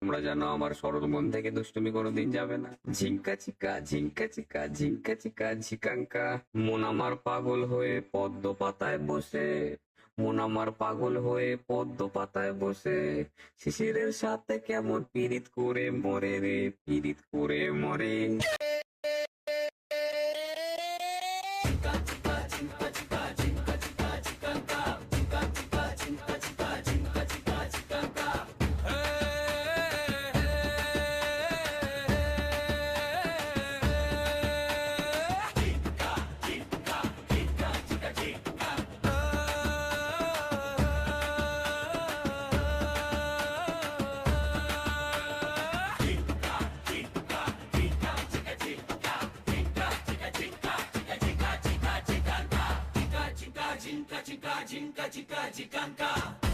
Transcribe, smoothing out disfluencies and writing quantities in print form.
তোমরা জানো আমার সরল মন থেকে দুষ্টুমি কোনোদিন যাবে না। ঝিঙ্কা চিকা ঝিঙ্কা চিকা ঝিঙ্কা চিকা ঝিকাঙ্কা, মন আমার পাগল হয়ে পদ্ম পাতায় বসে, মন আমার পাগল হয়ে পদ্ম পাতায় বসে, শিশিরের সাথে কেমন পীড়িত করে মরে রে, পীড়িত করে মরে। Jinka, jinka, jinka, jinka, jinka, jinka.